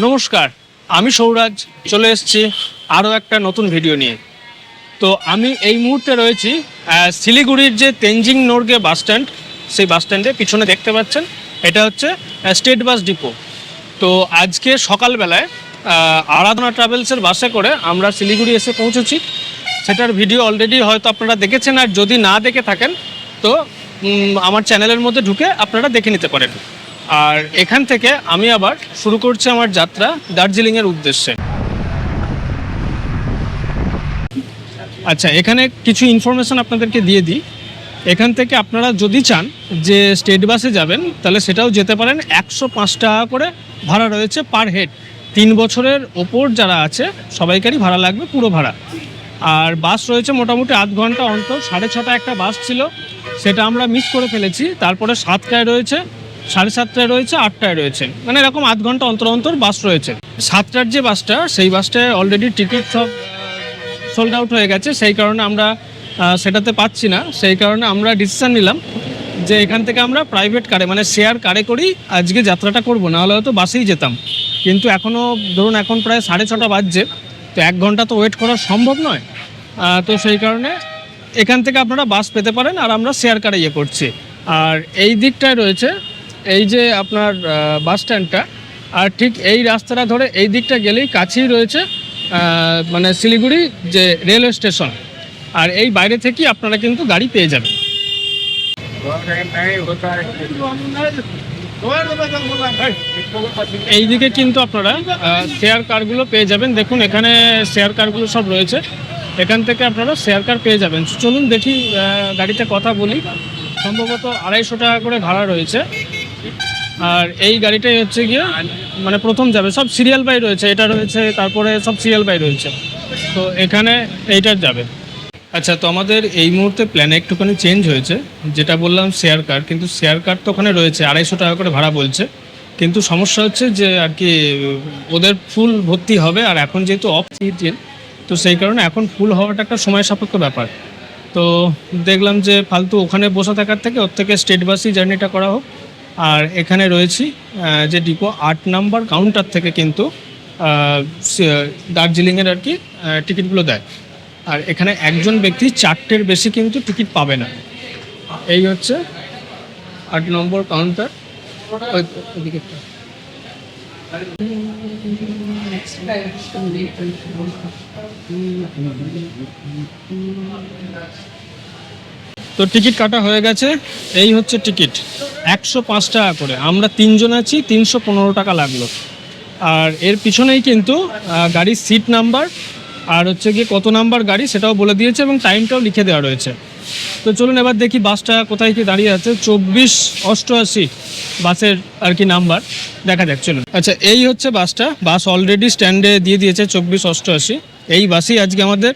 নমস্কার, আমি সৌরাজ চলে এসেছি আরও একটা নতুন ভিডিও নিয়ে। তো আমি এই মুহূর্তে রয়েছি শিলিগুড়ির যে তেনজিং নোরগে বাস স্ট্যান্ড, সেই বাস স্ট্যান্ডে পিছনে দেখতে পাচ্ছেন এটা হচ্ছে স্টেট বাস ডিপো। তো আজকে সকালবেলায় আরাধনা ট্রাভেলসের বাসে করে আমরা শিলিগুড়ি এসে পৌঁছেছি। সেটার ভিডিও অলরেডি হয়তো আপনারা দেখেছেন, আর যদি না দেখে থাকেন তো আমার চ্যানেলের মধ্যে ঢুকে আপনারা দেখে নিতে পারেন। আর এখান থেকে আমি আবার শুরু করছি আমার যাত্রা দার্জিলিংয়ের উদ্দেশ্যে। আচ্ছা, এখানে কিছু ইনফরমেশন আপনাদেরকে দিয়ে দিই। এখান থেকে আপনারা যদি চান যে স্টেট বাসে যাবেন তাহলে সেটাও যেতে পারেন। 105 টাকা করে ভাড়া রয়েছে পার হেড। 3 বছরের ওপর যারা আছে সবাইকারই ভাড়া লাগবে, পুরো ভাড়া। আর বাস রয়েছে মোটামুটি আধ ঘন্টা অন্তর। 6:30 একটা বাস ছিল, সেটা আমরা মিস করে ফেলেছি। তারপরে 7টায় রয়েছে, 7:30টায় রয়েছে, 8টায় রয়েছে, মানে এরকম আধ ঘন্টা অন্তর অন্তর বাস রয়েছে। 7টার যে বাসটা, সেই বাসটায় অলরেডি টিকিট সব সোল্ড আউট হয়ে গেছে, সেই কারণে আমরা সেটাতে পাচ্ছি না। সেই কারণে আমরা ডিসিশান নিলাম যে এখান থেকে আমরা প্রাইভেট কারে, মানে শেয়ার কারে করেই আজকে যাত্রাটা করব, নাহলে হয়তো বাসেই যেতাম। কিন্তু এখনও ধরুন এখন প্রায় 6:30 বাজছে, তো 1 ঘন্টা তো ওয়েট করা সম্ভব নয়। তো সেই কারণে এখান থেকে আপনারা বাস পেতে পারেন, আর আমরা শেয়ার কারে ইয়ে করছি। আর এই দিকটায় রয়েছে এই যে আপনার বাস স্ট্যান্ডটা, আর ঠিক এই রাস্তাটা ধরে এই দিকটা গেলেই কাছেই রয়েছে মানে শিলিগুড়ি যে রেলওয়ে স্টেশন। আর এই বাইরে থেকেই আপনারা কিন্তু গাড়ি পেয়ে যাবেন। এই দিকে কিন্তু আপনারা শেয়ার কারগুলো পেয়ে যাবেন। দেখুন এখানে শেয়ার কারগুলো সব রয়েছে, এখান থেকে আপনারা শেয়ার কার পেয়ে যাবেন। চলুন দেখি, গাড়িতে কথা বলি। সম্ভবত 250 টাকা করে ভাড়া রয়েছে। আর এই গাড়িটাই হচ্ছে গিয়ে মানে প্রথম যাবে, সব সিরিয়াল বাই রয়েছে, এটা রয়েছে, তারপরে সব সিরিয়াল বাই রয়েছে। তো এখানে এইটার যাবে। আচ্ছা, তো আমাদের এই মুহূর্তে প্ল্যান একটুখানি চেঞ্জ হয়েছে। যেটা বললাম শেয়ার কার, কিন্তু শেয়ার কার তো ওখানে রয়েছে, 250 টাকা করে ভাড়া বলছে। কিন্তু সমস্যা হচ্ছে যে আর কি ওদের ফুল ভর্তি হবে, আর এখন যেহেতু অফ সিজন, তো সেই কারণে এখন ফুল হওয়াটা একটা সময় সাপেক্ষ ব্যাপার। তো দেখলাম যে ফালতু ওখানে বসে থাকার থেকে ওর থেকে স্টেট বাসই জার্নিটা করা হোক। আর এখানে রয়েছি যে ডিপো 8 নাম্বার কাউন্টার থেকে কিন্তু দার্জিলিংয়ের আর কি টিকিটগুলো দেয়। আর এখানে একজন ব্যক্তি 4টের বেশি কিন্তু টিকিট পাবে না। এই হচ্ছে 8 নম্বর কাউন্টার। তো টিকিট কাটা হয়ে গেছে। এই হচ্ছে টিকিট, 105 টাকা করে। আমরা 3 জন আছি, 315 টাকা লাগলো। আর এর পিছনেই কিন্তু গাড়ির সিট নাম্বার আর হচ্ছে গিয়ে কত নাম্বার গাড়ি সেটাও বলে দিয়েছে, এবং টাইমটাও লিখে দেওয়া রয়েছে। তো চলুন এবার দেখি বাসটা কোথায় কি দাঁড়িয়ে আছে। 2488 বাসের আর কি নাম্বার দেখা যাক, চলুন। আচ্ছা, এই হচ্ছে বাসটা। বাস অলরেডি স্ট্যান্ডে দিয়ে দিয়েছে 2488। এই বাসেই আজকে আমাদের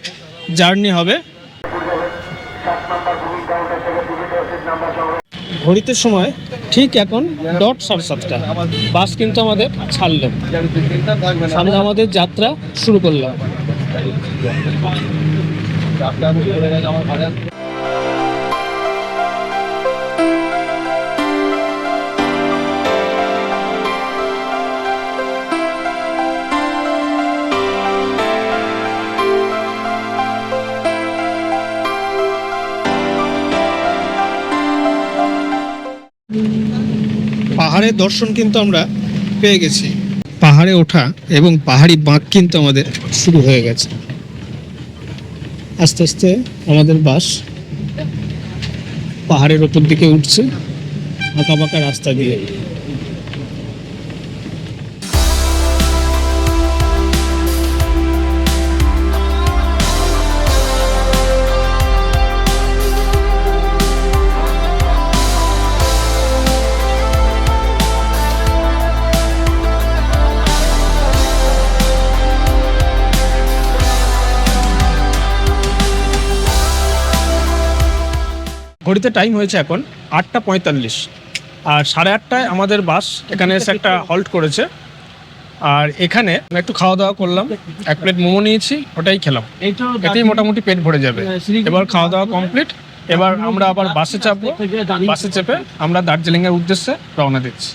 জার্নি হবে। ঘড়িতে সময় ঠিক এখন ডট 7:30টা। বাস কিন্তু আমাদের ছাড়লো, আমরা আমাদের যাত্রা শুরু করলাম। পাহাড়ের দর্শন কিন্তু আমরা পেয়ে গেছি। পাহাড়ে ওঠা এবং পাহাড়ি বাঁক কিন্তু আমাদের শুরু হয়ে গেছে। আস্তে আস্তে আমাদের বাস পাহাড়ের ওপর দিকে উঠছে, আঁকা বাঁকা রাস্তা দিয়ে। ঘড়িতে টাইম হয়েছে এখন 8:45, আর 8:30টায় আমাদের বাস এখানে এসে একটা হল্ট করেছে। আর এখানে একটু খাওয়া দাওয়া করলাম, 1 প্লেট মোমো নিয়েছি, ওটাই খেলাম। এতেই মোটামুটি পেট ভরে যাবে। এবার খাওয়া দাওয়া কমপ্লিট, এবার আমরা আবার বাসে চাপবো। বাসে চেপে আমরা দার্জিলিংয়ের উদ্দেশ্যে রওনা দিচ্ছি।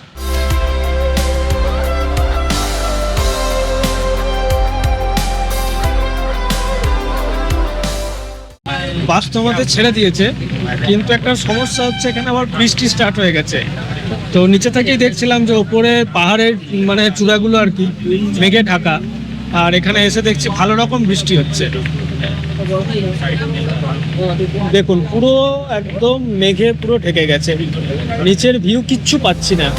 বাস তো আমাদের ছেড়ে দিয়েছে, কিন্তু একটা সমস্যা হচ্ছে এখানে আবার বৃষ্টি স্টার্ট হয়ে গেছে। তো নিচে থেকেই দেখছিলাম যে ওপরে পাহাড়ের মানে চূড়াগুলো আর কি মেঘে ঢাকা, আর এখানে এসে দেখছি ভালো রকম বৃষ্টি হচ্ছে। দেখুন পুরো একদম মেঘে পুরো ঢেকে গেছে, নিচের ভিউ কিচ্ছু পাচ্ছি না।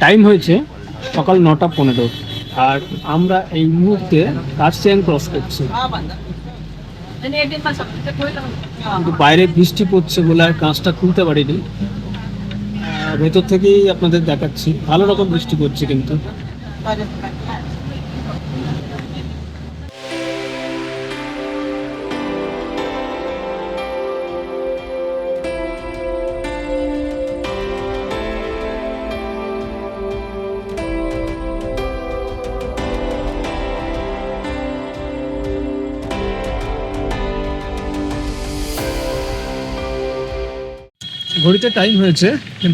টাইম হয়েছে সকাল 9:15, আর আমরা এই মুহূর্তে কার্শিয়াং ক্রস করছি। কিন্তু বাইরে বৃষ্টি পড়ছে বলে আর কাঁচটা খুলতে পারিনি, ভেতর থেকেই আপনাদের দেখাচ্ছি। ভালো রকম বৃষ্টি পড়ছে কিন্তু। ঘড়িতে টাইম হয়েছে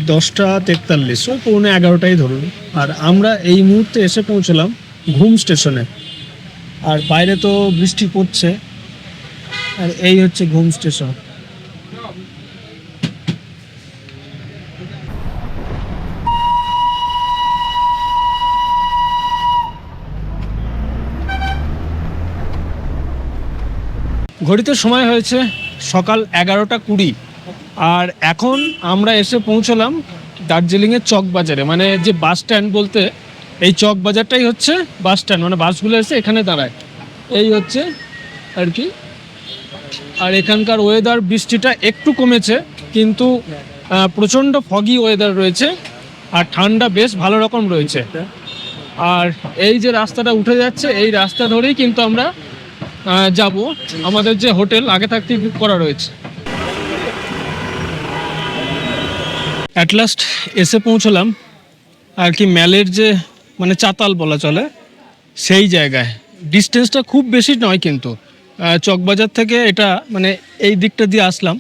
10:43, ওই 11:45 ধরুন। আর আমরা এই মুহূর্তে এসে পৌঁছলাম ঘুম স্টেশনে। আর বাইরে তো বৃষ্টি পড়ছে, আর এই হচ্ছে ঘুম স্টেশন। ঘড়িতে সময় হয়েছে সকাল 11:20, আর এখন আমরা এসে পৌঁছলাম দার্জিলিংয়ের চকবাজারে। মানে যে বাস স্ট্যান্ড বলতে এই চকবাজারটাই হচ্ছে বাস স্ট্যান্ড, মানে বাসগুলো এসে এখানে দাঁড়ায়, এই হচ্ছে আর কি। আর এখানকার ওয়েদার, বৃষ্টিটা একটু কমেছে, কিন্তু প্রচণ্ড ফগি ওয়েদার রয়েছে, আর ঠান্ডা বেশ ভালো রকম রয়েছে। আর এই যে রাস্তাটা উঠে যাচ্ছে, এই রাস্তা ধরেই কিন্তু আমরা যাব আমাদের যে হোটেল আগে থাকতেই বুক করা রয়েছে। অ্যাট লাস্ট এসে পৌঁছলাম আর কি ম্যালের যে মানে চাতাল বলা চলে সেই জায়গায়। ডিস্টেন্সটা খুব বেশি নয়, কিন্তু চকবাজার থেকে এটা মানে এই দিকটা দিয়ে আসলাম,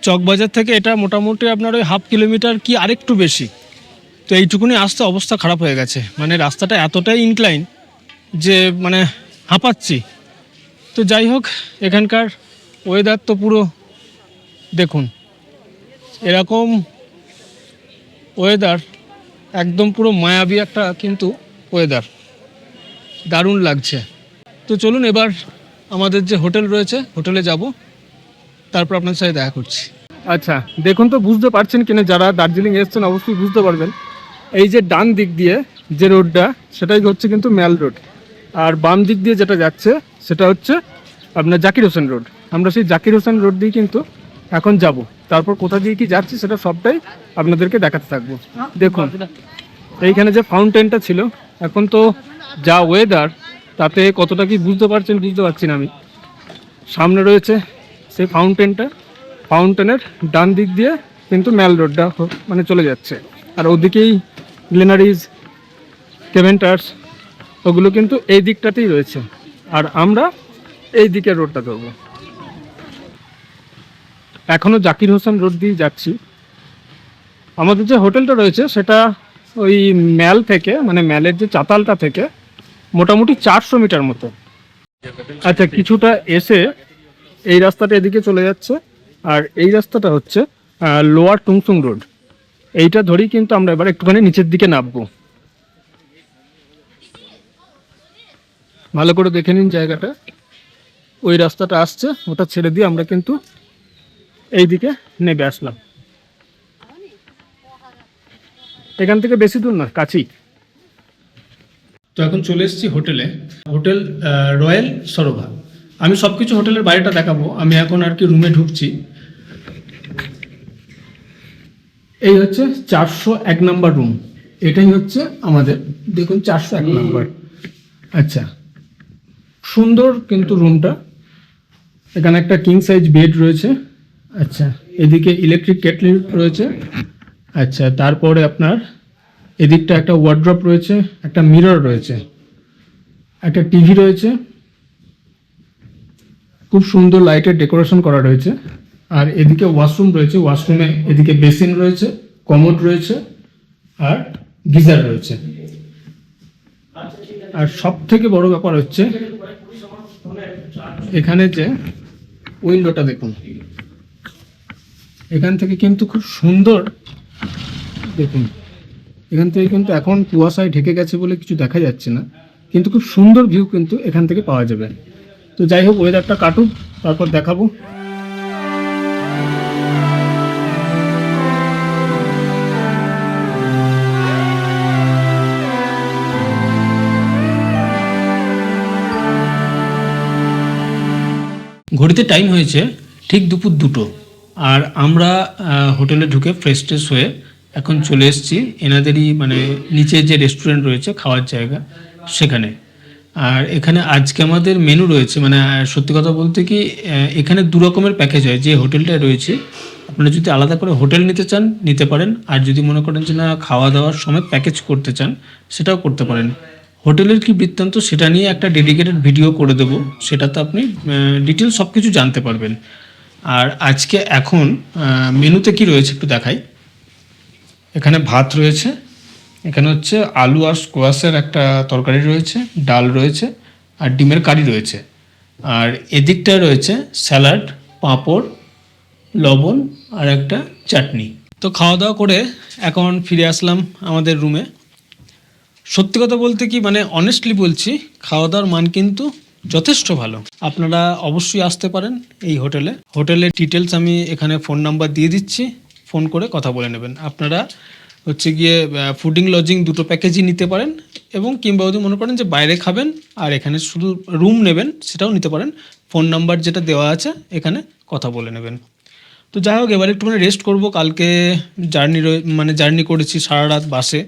চকবাজার থেকে এটা মোটামুটি আপনার ওই 1/2 কিলোমিটার কি আরেকটু বেশি। তো এইটুকুনি আসতে অবস্থা খারাপ হয়ে গেছে, মানে রাস্তাটা এতটাই ইনক্লাইন যে মানে হাঁপাচ্ছি। তো যাই হোক, এখানকার ওয়েদার তো পুরো দেখুন, এরকম ওয়েদার একদম পুরো মায়াবী একটা কিন্তু ওয়েদার, দারুণ লাগছে। তো চলুন এবার আমাদের যে হোটেল রয়েছে হোটেলে যাব, তারপর আপনার সাথে দেখা করছি। আচ্ছা দেখুন, তো বুঝতে পারছেন কিনা, যারা দার্জিলিং এসছেন অবশ্যই বুঝতে পারবেন। এই যে ডান দিক দিয়ে যে রোডটা সেটাই হচ্ছে কিন্তু ম্যাল রোড, আর বাম দিক দিয়ে যেটা যাচ্ছে সেটা হচ্ছে আপনার জাকির হোসেন রোড। আমরা সেই জাকির হোসেন রোড দিয়ে কিন্তু এখন যাব, তারপর কোথা দিয়ে কি যাচ্ছি সেটা সবটাই আপনাদেরকে দেখাতে থাকবো। দেখুন এইখানে যে ফাউন্টেনটা ছিল, এখন তো যা ওয়েদার তাতে কতটা কি বুঝতে পারছেন বুঝতে পারছি না আমি। সামনে রয়েছে সেই ফাউন্টেনটা, ফাউন্টেনের ডান দিক দিয়ে কিন্তু ম্যাল রোডটা মানে চলে যাচ্ছে, আর ওদিকেই গ্লেনারিজ, কেভেন্টার্স, ওগুলো কিন্তু এই দিকটাতেই রয়েছে, আর আমরা এই দিকের রোডটা ধরবো। এখনও জাকির হোসেন রোড দিয়ে যাচ্ছি। আমাদের যে হোটেলটা রয়েছে সেটা ওই ম্যাল থেকে, মানে ম্যালের যে চাতালটা থেকে মোটামুটি 400 মিটার মতো। আচ্ছা, কিছুটা এসে এই রাস্তাটা এদিকে চলে যাচ্ছে, আর এই রাস্তাটা হচ্ছে লোয়ার টুংসুং রোড। এইটা ধরেই কিন্তু আমরা এবার একটুখানি নিচের দিকে নামবো। ভালো করে দেখে নিন জায়গাটা, ওই রাস্তাটা আসছে, ওটা ছেড়ে দিয়ে আমরা কিন্তু এই দিকে নেমে আসলাম। এখান থেকে বেশি দূর না, কাছেই। তো এখন চলে এসেছি হোটেলে, হোটেল রয়্যাল সরোভা। আমি সব কিছু হোটেলের বাইরেটা দেখাবো, আমি এখন আর কি রুমে ঢুকছি। এই হচ্ছে 401 নম্বর রুম, এটাই হচ্ছে আমাদের, দেখুন 401 নম্বর। আচ্ছা, সুন্দর কিন্তু রুমটা। এখানে একটা কিং সাইজ বেড রয়েছে। আচ্ছা, এদিকে ইলেকট্রিক কেটলি রয়েছে। আচ্ছা, তারপরে আপনার এদিকটা একটা ওয়ার্ড্রপ রয়েছে, একটা মিরর রয়েছে, একটা টিভি রয়েছে, খুব সুন্দর লাইটের ডেকোরেশন করা রয়েছে। আর এদিকে ওয়াশরুম রয়েছে, ওয়াশরুমে এদিকে বেসিন রয়েছে, কমোড রয়েছে আর গিজার রয়েছে। আর সব থেকে বড় ব্যাপার হচ্ছে এখানে যে উইন্ডোটা দেখুন, এখান থেকে কিন্তু খুব সুন্দর, দেখুন এখান থেকে কিন্তু এখন কুয়াশায় ঢেকে গেছে বলে কিছু দেখা যাচ্ছে না, কিন্তু খুব সুন্দর ভিউ কিন্তু এখান থেকে পাওয়া যাবে। তো যাই হোক, ওয়েদারটা কাটুক, তারপর দেখাবো। ঘড়িতে টাইম হয়েছে ঠিক দুপুর 2টো, আর আমরা হোটেলে ঢুকে ফ্রেশ ট্রেশ হয়ে এখন চলে এসেছি এনাদেরই মানে নিচে যে রেস্টুরেন্ট রয়েছে খাওয়ার জায়গা সেখানে। আর এখানে আজকে আমাদের মেনু রয়েছে, মানে সত্যি কথা বলতে কি এখানে 2 রকমের প্যাকেজ হয়। যে হোটেলটায় রয়েছে আপনারা যদি আলাদা করে হোটেল নিতে চান নিতে পারেন, আর যদি মনে করেন যে না খাওয়া দাওয়ার সময় প্যাকেজ করতে চান সেটাও করতে পারেন। হোটেলের কি বৃত্তান্ত সেটা নিয়ে একটা ডেডিকেটেড ভিডিও করে দেবো, সেটাতে আপনি ডিটেলস সব কিছু জানতে পারবেন। আর আজকে এখন মেনুতে কি রয়েছে একটু দেখাই। এখানে ভাত রয়েছে, এখানে হচ্ছে আলু আর স্কোয়াশের একটা তরকারি রয়েছে, ডাল রয়েছে আর ডিমের কারি রয়েছে। আর এদিকটায় রয়েছে স্যালাড, পাঁপড়, লবণ আর একটা চাটনি। তো খাওয়া দাওয়া করে এখন ফিরে আসলাম আমাদের রুমে। সত্যি কথা বলতে কি মানে অনেস্টলি বলছি, খাওয়া দাওয়ার মান কিন্তু যথেষ্ট ভালো। আপনারা অবশ্যই আসতে পারেন এই হোটেলে। হোটেলের ডিটেলস আমি এখানে ফোন নাম্বার দিয়ে দিচ্ছি, ফোন করে কথা বলে নেবেন। আপনারা হচ্ছে গিয়ে ফুডিং লজিং দুটো প্যাকেজই নিতে পারেন, এবং কিংবা যদি মনে করেন যে বাইরে খাবেন আর এখানে শুধু রুম নেবেন সেটাও নিতে পারেন। ফোন নাম্বার যেটা দেওয়া আছে এখানে কথা বলে নেবেন। তো যাই হোক, এবার একটুখানি রেস্ট করব। কালকে জার্নি করেছি সারা রাত বাসে।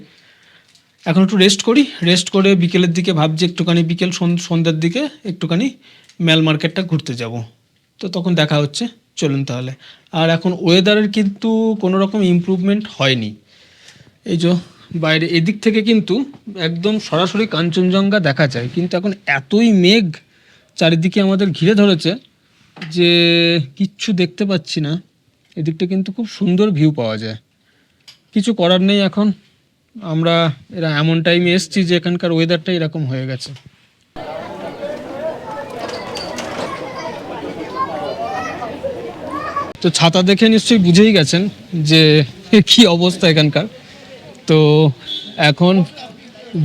এখন একটু রেস্ট করি, রেস্ট করে বিকেলের দিকে ভাবছি একটুখানি বিকেল সন্ধ্যার দিকে একটুখানি ম্যাল মার্কেটটা ঘুরতে যাব। তো তখন দেখা হচ্ছে, চলুন তাহলে। আর এখন ওয়েদারের কিন্তু কোনো রকম ইমপ্রুভমেন্ট হয়নি। এই যে বাইরে এদিক থেকে কিন্তু একদম সরাসরি কাঞ্চনজঙ্ঘা দেখা যায়, কিন্তু এখন এতই মেঘ চারিদিকে আমাদের ঘিরে ধরেছে যে কিচ্ছু দেখতে পাচ্ছি না। এদিকটা কিন্তু খুব সুন্দর ভিউ পাওয়া যায়। কিছু করার নেই, এখন আমরা এমন টাইমে এসেছি যে এখানকার ওয়েদারটা এরকম হয়ে গেছে। তো ছাতা দেখে নিশ্চয়ই বুঝেই গেছেন যে কি অবস্থা এখানকার। তো এখন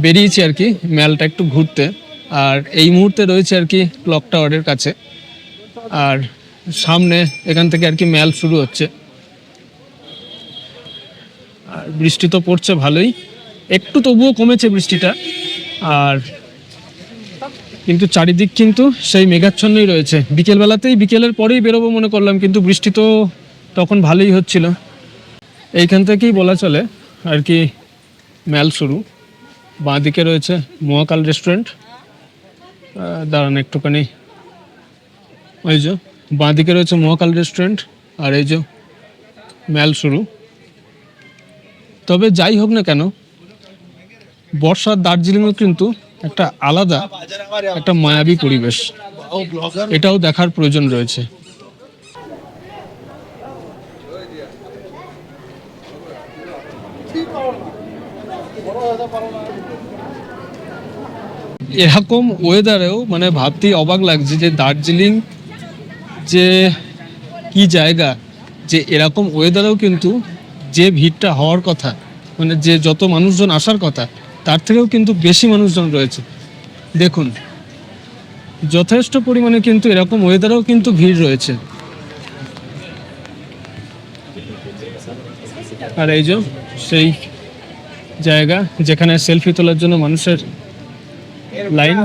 বেরিয়েছি আর কি ম্যালটা একটু ঘুরতে, আর এই মুহূর্তে রয়েছে আর কি ক্লক টাওয়ারের কাছে। আর সামনে এখান থেকে আর কি ম্যাল শুরু হচ্ছে। আর বৃষ্টি তো পড়ছে ভালোই, একটু তবুও কমেছে বৃষ্টিটা। আর কিন্তু চারিদিক কিন্তু সেই মেঘাচ্ছন্নই রয়েছে। বিকেলের পরেই বেরোবো মনে করলাম, কিন্তু বৃষ্টি তো তখন ভালোই হচ্ছিল। এইখান থেকেই বলা চলে আর কি ম্যাল শুরু। বাঁ দিকে রয়েছে মহাকাল রেস্টুরেন্ট। দাঁড়ান একটুখানি, ওই যে বাঁ দিকে রয়েছে মহাকাল রেস্টুরেন্ট, আর এই যে ম্যাল শুরু। তবে যাই হোক না কেন, বর্ষার দার্জিলিংও কিন্তু একটা আলাদা একটা মায়াবী পরিবেশ, এটাও দেখার প্রয়োজন রয়েছে। এরকম ওয়েদারেও মানে ভাবতেই অবাক লাগছে যে দার্জিলিং যে কি জায়গা, যে এরকম ওয়েদারেও কিন্তু যে ভিড়টা হওয়ার কথা, মানে যে যত মানুষজন আসার কথা তার থেকেও কিন্তু বেশি মানুষজন রয়েছে। দেখুন যথেষ্ট পরিমাণে কিন্তু এরকম ওয়েদারেও কিন্তু ভিড় রয়েছে। আর এই যে সেই জায়গা যেখানে সেলফি তোলার জন্য মানুষের লাইন।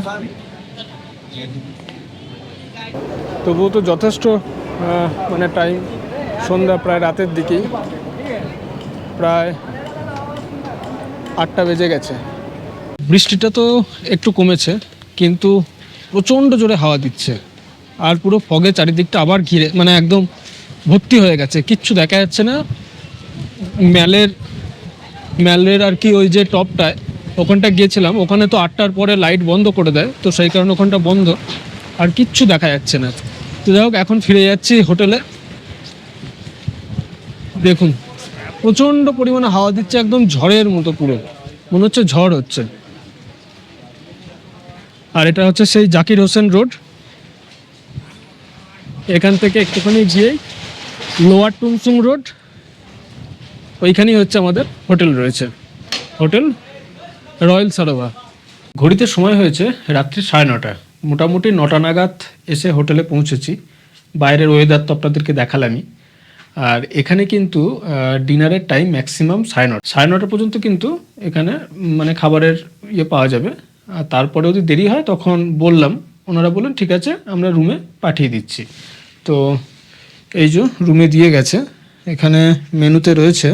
তবুও তো যথেষ্ট মানে টাইম, সন্ধ্যা প্রায় রাতের দিকেই, প্রায় 8টা বেজে গেছে। বৃষ্টিটা তো একটু কমেছে, কিন্তু প্রচণ্ড জোরে হাওয়া দিচ্ছে। আর পুরো ফগে চারিদিকটা আবার ঘিরে মানে একদম ভর্তি হয়ে গেছে, কিচ্ছু দেখা যাচ্ছে না। ম্যালের আর কি ওই যে টপটায় ওখানটা গিয়েছিলাম, ওখানে তো 8টার পরে লাইট বন্ধ করে দেয়, তো সেই কারণে ওখানটা বন্ধ, আর কিচ্ছু দেখা যাচ্ছে না। তো যাই হোক, এখন ফিরে যাচ্ছি হোটেলে। দেখুন প্রচণ্ড পরিমাণে হাওয়া দিচ্ছে, একদম ঝড়ের মতো, পুরো মনে হচ্ছে ঝড় হচ্ছে। আর এটা হচ্ছে সেই জাকির হোসেন রোড। এখান থেকে একটুখানি গিয়েই লোয়ার টুমসুং রোড, ওইখানেই হচ্ছে আমাদের হোটেল রয়েছে, হোটেল রয়্যাল সারোভা। ঘড়িতে সময় হয়েছে রাত্রি 9:30। মোটামুটি 9টা নাগাদ এসে হোটেলে পৌঁছেছি। বাইরের ওয়েদার তো আপনাদেরকে দেখালামই। আর এখানে কিন্তু ডিনারের টাইম ম্যাক্সিমাম 9:30, 9:30 পর্যন্ত কিন্তু এখানে মানে খাবারের ইয়ে পাওয়া যাবে। আর তারপরে যদি দেরি হয় তখন বললাম, ওনারা বললেন ঠিক আছে আমরা রুমে পাঠিয়ে দিচ্ছি। তো এই যে রুমে দিয়ে গেছে। এখানে মেনুতে রয়েছে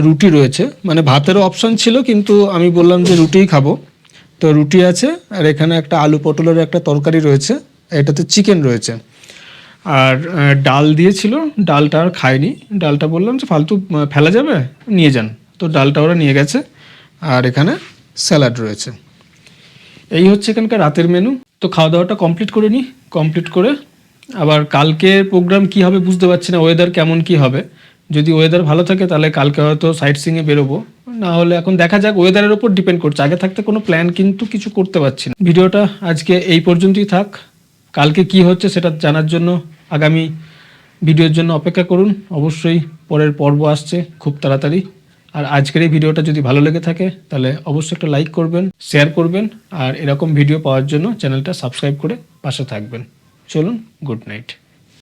রুটি রয়েছে, মানে ভাতেরও অপশান ছিল কিন্তু আমি বললাম যে রুটিই খাবো, তো রুটি আছে। আর এখানে একটা আলু পটলের একটা তরকারি রয়েছে, এটাতে চিকেন রয়েছে। আর ডাল দিয়েছিল, ডালটা আর খাইনি। ডালটা বললাম যে ফালতু ফেলা যাবে, নিয়ে যান, তো ডালটা ওরা নিয়ে গেছে। আর এখানে স্যালাড রয়েছে। এই হচ্ছে এখানকার রাতের মেনু। তো খাওয়া দাওয়াটা কমপ্লিট করে নিই, কমপ্লিট করে আবার কালকের প্রোগ্রাম কী হবে বুঝতে পারছি না, ওয়েদার কেমন কী হবে। যদি ওয়েদার ভালো থাকে তাহলে কালকে হয়তো সাইট সিইংয়ে বেরোবো, না হলে এখন দেখা যাক, ওয়েদারের ওপর ডিপেন্ড করছে। আগে থাকতে কোনো প্ল্যান কিন্তু কিছু করতে পারছি না। ভিডিওটা আজকে এই পর্যন্তই থাক। কালকে কি হচ্ছে সেটা জানার জন্য আগামী ভিডিওর জন্য অপেক্ষা করুন। অবশ্যই পরের পর্ব আসছে খুব তাড়াতাড়ি। আর আজকের এই ভিডিওটা যদি ভালো লেগে থাকে তাহলে অবশ্যই একটা লাইক করবেন, শেয়ার করবেন, আর এরকম ভিডিও পাওয়ার জন্য চ্যানেলটা সাবস্ক্রাইব করে পাশে থাকবেন। চলুন, গুড নাইট।